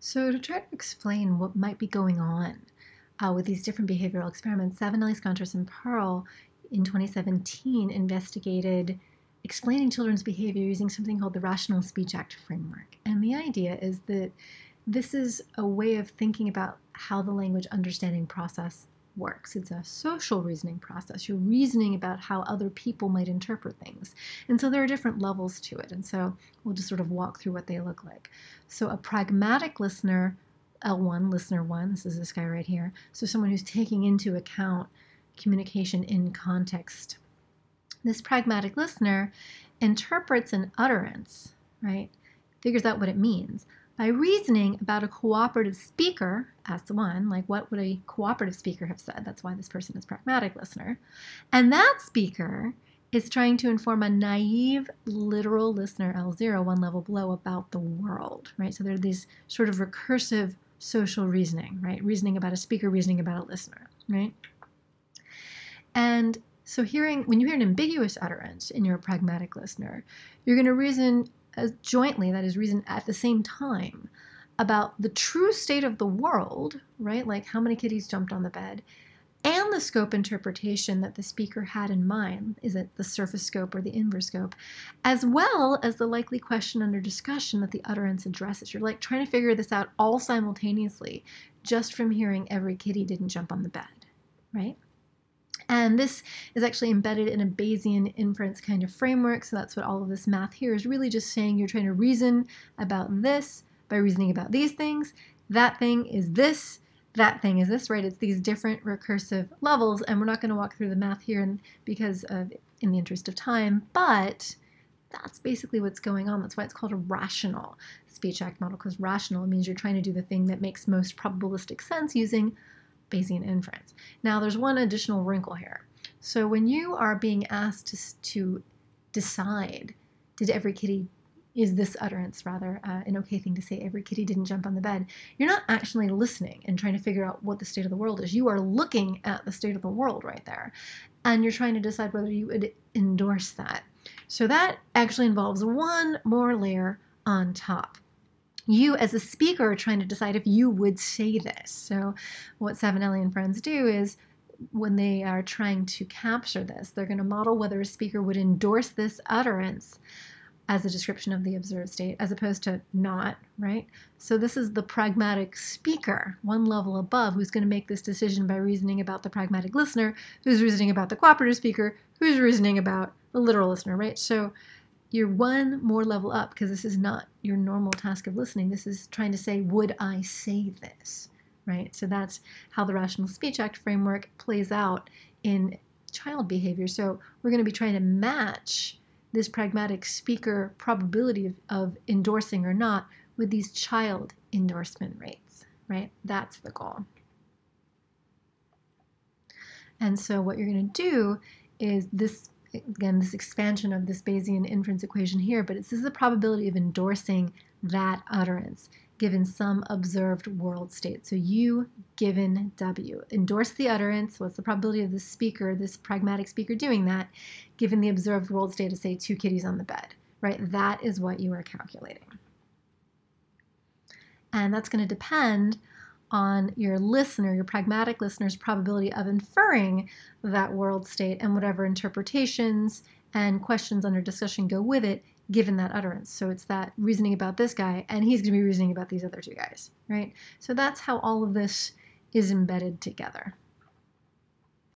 So to try to explain what might be going on with these different behavioral experiments, Savinelli, Scontris, and Pearl in 2017 investigated explaining children's behavior using something called the Rational Speech Act framework. And the idea is that this is a way of thinking about how the language understanding process works. It's a social reasoning process. You're reasoning about how other people might interpret things. And so there are different levels to it. And so we'll just sort of walk through what they look like. So a pragmatic listener, L1, listener 1, this is this guy right here. So someone who's taking into account communication in context. This pragmatic listener interprets an utterance, right? Figures out what it means by reasoning about a cooperative speaker, S1, like what would a cooperative speaker have said? That's why this person is pragmatic listener. And that speaker is trying to inform a naive, literal listener, L0, one level below, about the world, right? So there are these sort of recursive social reasoning, right? Reasoning about a speaker, reasoning about a listener, right? And so when you hear an ambiguous utterance in your pragmatic listener, you're going to reason jointly, that is, reason at the same time, about the true state of the world, right? Like how many kitties jumped on the bed, and the scope interpretation that the speaker had in mind. Is it the surface scope or the inverse scope? As well as the likely question under discussion that the utterance addresses. You're like trying to figure this out all simultaneously just from hearing every kitty didn't jump on the bed, right? And this is actually embedded in a Bayesian inference kind of framework. So that's what all of this math here is really just saying. You're trying to reason about this by reasoning about these things. That thing is this. That thing is this, right? It's these different recursive levels. And we're not going to walk through the math here in the interest of time. But that's basically what's going on. That's why it's called a rational speech act model, because rational means you're trying to do the thing that makes most probabilistic sense using Bayesian inference. Now, there's one additional wrinkle here. So when you are being asked to decide, is this utterance rather an okay thing to say, every kitty didn't jump on the bed, you're not actually listening and trying to figure out what the state of the world is. You are looking at the state of the world right there, and you're trying to decide whether you would endorse that. So that actually involves one more layer on top. You as a speaker are trying to decide if you would say this. So what Savinelli and friends do is when they are trying to capture this, they're going to model whether a speaker would endorse this utterance as a description of the observed state as opposed to not, right? So this is the pragmatic speaker, one level above, who's going to make this decision by reasoning about the pragmatic listener, who's reasoning about the cooperative speaker, who's reasoning about the literal listener, right? So you're one more level up because this is not your normal task of listening. This is trying to say, would I say this, right? So that's how the Rational Speech Act framework plays out in child behavior. So we're going to be trying to match this pragmatic speaker probability of endorsing or not with these child endorsement rates, right? That's the goal. And so what you're going to do is this expansion of this Bayesian inference equation here, but this is the probability of endorsing that utterance given some observed world state. So U given W. Endorse the utterance. What's the probability of the speaker, this pragmatic speaker, doing that given the observed world state of, say, 2 kitties on the bed, right? That is what you are calculating. And that's going to depend on your listener, your pragmatic listener's probability of inferring that world state and whatever interpretations and questions under discussion go with it, given that utterance. So it's that reasoning about this guy, and he's going to be reasoning about these other 2 guys, right? So that's how all of this is embedded together.